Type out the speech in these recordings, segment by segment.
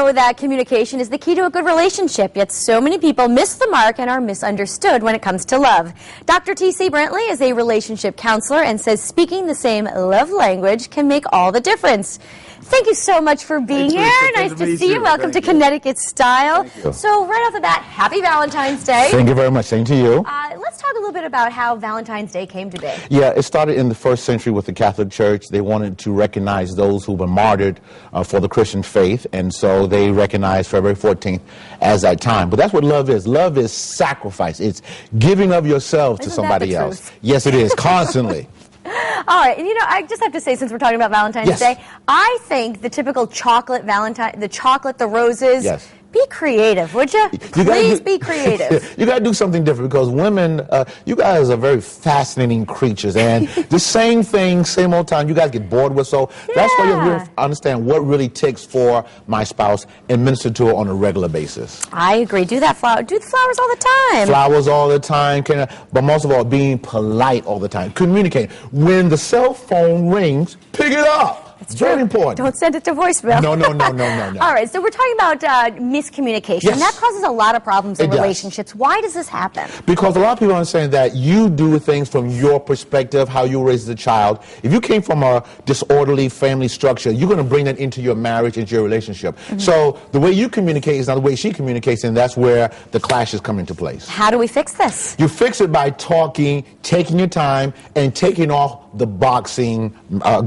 know that communication is the key to a good relationship, yet so many people miss the mark and are misunderstood when it comes to love. Dr. T.C. Brantley is a relationship counselor and says speaking the same love language can make all the difference. Thank you so much for being here. Nice to see you. Welcome to Connecticut Style. So right off the bat, happy Valentine's Day. Thank you very much. Same to you. Let's talk a little bit about how Valentine's Day came to be. Yeah, it started in the first century with the Catholic Church. They wanted to recognize those who were martyred for the Christian faith, and so they recognized February 14th as that time. But that's what love is. Love is sacrifice. It's giving of yourself to somebody else. Yes, it is, constantly. All right, and you know, I just have to say, since we're talking about Valentine's Day, I think the typical chocolate Valentine, the chocolate, the roses, be creative, would you? Please be creative. You got to do something different, because women, you guys are very fascinating creatures, and the same thing, same old time, you guys get bored with, so that's why you really understand what really ticks for my spouse and minister to her on a regular basis. I agree. Do that flower. Do the flowers all the time. Flowers all the time, but most of all, being polite all the time. Communicate. When the cell phone rings, pick it up. It's very important. Don't send it to voicemail. No. All right, so we're talking about miscommunication. Yes. That causes a lot of problems in relationships. Why does this happen? Because a lot of people understand that you do things from your perspective, how you raise the child. If you came from a disorderly family structure, you're going to bring that into your marriage, into your relationship. So the way you communicate is not the way she communicates, and that's where the clashes come into place. How do we fix this? You fix it by talking, taking your time, and taking off the boxing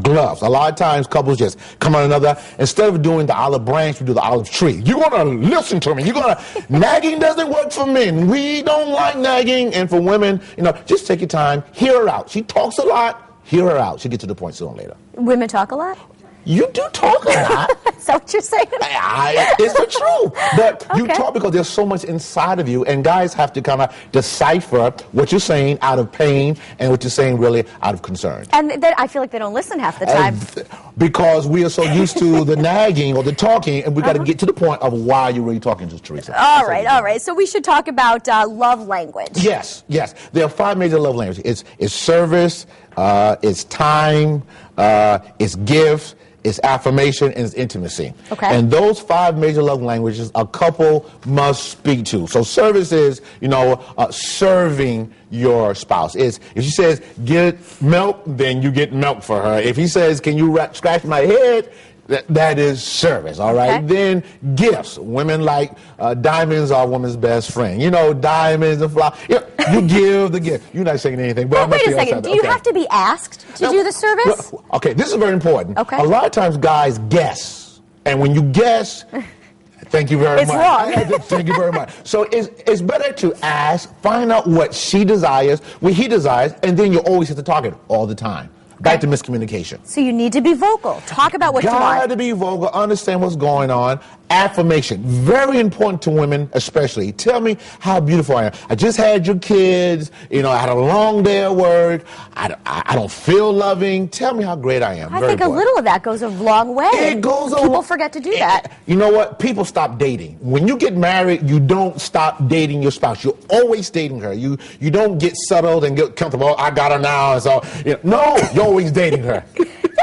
gloves. A lot of times couples just come on another, instead of doing the olive branch, we do the olive tree. You're going to listen to me. You're going to, nagging doesn't work for men. We don't like nagging. And for women, you know, just take your time, hear her out. She talks a lot, hear her out. She'll get to the point sooner or later. Women talk a lot? You do talk a lot. Is that what you're saying? It's the truth. But you talk because there's so much inside of you, and guys have to kind of decipher what you're saying out of pain and what you're saying really out of concern. And I feel like they don't listen half the time. Because we are so used to the nagging or the talking, and we got to get to the point of why you're really talking to Teresa. All right. So we should talk about love language. Yes. There are 5 major love languages. It's service, it's time, it's gifts, it's affirmation, and it's intimacy. And those 5 major love languages a couple must speak to. So service is, you know, serving your spouse. If she says, get milk, then you get milk for her. If he says, can you scratch my head, that is service, all right? Then gifts. Women like diamonds are a woman's best friend. You know, diamonds and flowers. You give the gift. You're not saying anything. But wait a second. Do you have to be asked to do the service? Okay, this is very important. A lot of times guys guess. And when you guess, thank you very much. It's wrong. Thank you very much. So it's better to ask, find out what she desires, what he desires, and then you always hit the target all the time. Back to miscommunication. So you need to be vocal. Talk about what you want. Got to be vocal. Understand what's going on. Affirmation. Very important to women, especially. Tell me how beautiful I am. I just had your kids. You know, I had a long day at work. I don't feel loving. Tell me how great I am. I think a little of that goes a long way. It goes a long way. People forget to do that. You know what? People stop dating. When you get married, you don't stop dating your spouse. You're always dating her. You don't get settled and get comfortable. I got her now. And so, no, you're always dating her.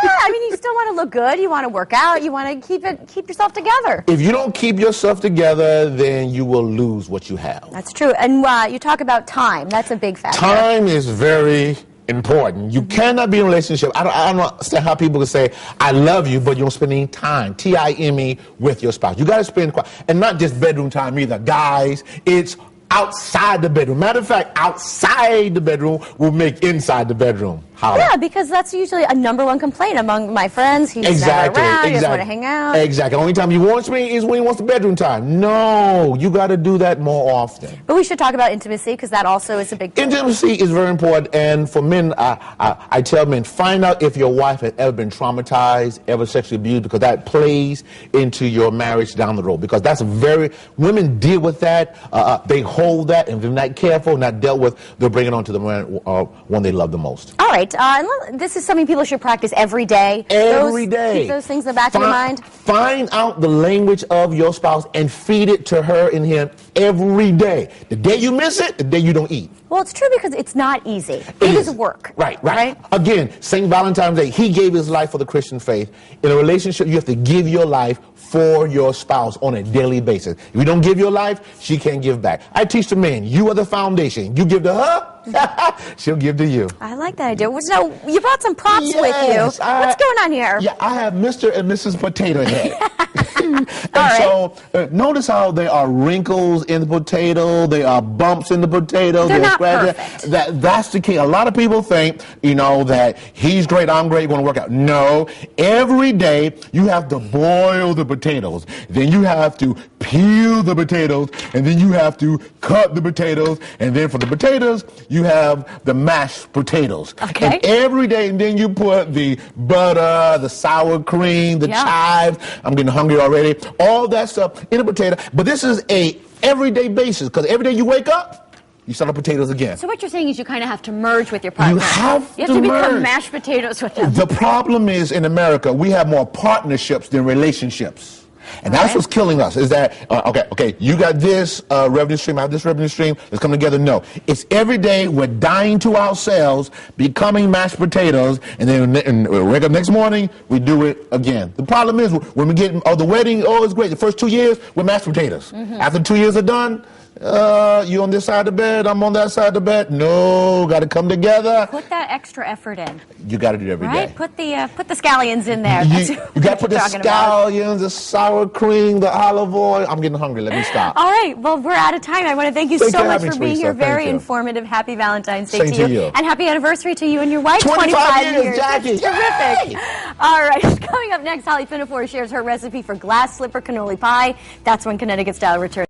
Yeah, I mean, you still want to look good. You want to work out. You want to keep yourself together. If you don't keep yourself together, then you will lose what you have. That's true. And you talk about time. That's a big factor. Time is very important. You cannot be in a relationship. I don't understand how people can say, I love you, but you don't spend any time, T-I-M-E, with your spouse. You got to spend, and not just bedroom time either. Guys, it's outside the bedroom. Matter of fact, outside the bedroom will make inside the bedroom. Yeah, because that's usually a #1 complaint among my friends. He's never around, he doesn't want to hang out. Exactly. The only time he wants me is when he wants the bedroom time. No, you got to do that more often. But we should talk about intimacy, because that also is a big deal. Intimacy is very important, and for men, I tell men, find out if your wife has ever been traumatized, ever sexually abused, because that plays into your marriage down the road, because that's women deal with that, they hold that, and if they're not careful, not dealt with, they'll bring it on to the man one they love the most. All right. This is something people should practice every day. Every day. Keep those things in the back of your mind. Find out the language of your spouse and feed it to her and him every day. The day you miss it, the day you don't eat. Well, it's true because it's not easy. It is work. Right. Again, St. Valentine's Day, he gave his life for the Christian faith. In a relationship, you have to give your life for your spouse on a daily basis. If you don't give your life, she can't give back. I teach the men, you are the foundation. You give to her, she'll give to you. I like that idea. So you brought some props with you. What's going on here? Yeah, I have Mr. and Mrs. Potato Head. So notice how there are wrinkles in the potato, there are bumps in the potato. They're not perfect. That's the key. A lot of people think, that he's great, I'm great, going to work out. No, every day you have to boil the potatoes. Then you have to peel the potatoes, and then you have to cut the potatoes, and then for the potatoes, you have the mashed potatoes. Okay. And every day, and then you put the butter, the sour cream, the chives. I'm getting hungry already. All that stuff in a potato. But this is a everyday basis, because every day you wake up, you start up potatoes again. So what you're saying is you kind of have to merge with your partner. You have to become merge. mashed potatoes with them. The problem is in America, we have more partnerships than relationships. And that's what's killing us, is that, okay, you got this revenue stream, I have this revenue stream, let's come together. No. It's every day we're dying to ourselves, becoming mashed potatoes, and then we wake up next morning, we do it again. The problem is when we get, the wedding, it's great. The first 2 years, we're mashed potatoes. After 2 years are done, you on this side of the bed, I'm on that side of the bed. No, got to come together. Put that extra effort in. You got to do it every day. Put the scallions in there. You got to put the scallions, the sour cream, the olive oil. I'm getting hungry. Let me stop. All right. Well, we're out of time. I want to thank you so much for being here. Very informative. Happy Valentine's Day to you. And happy anniversary to you and your wife. 25 years, Jackie. Terrific. All right. Coming up next, Holly Pinafore shares her recipe for glass slipper cannoli pie. That's when Connecticut Style returns.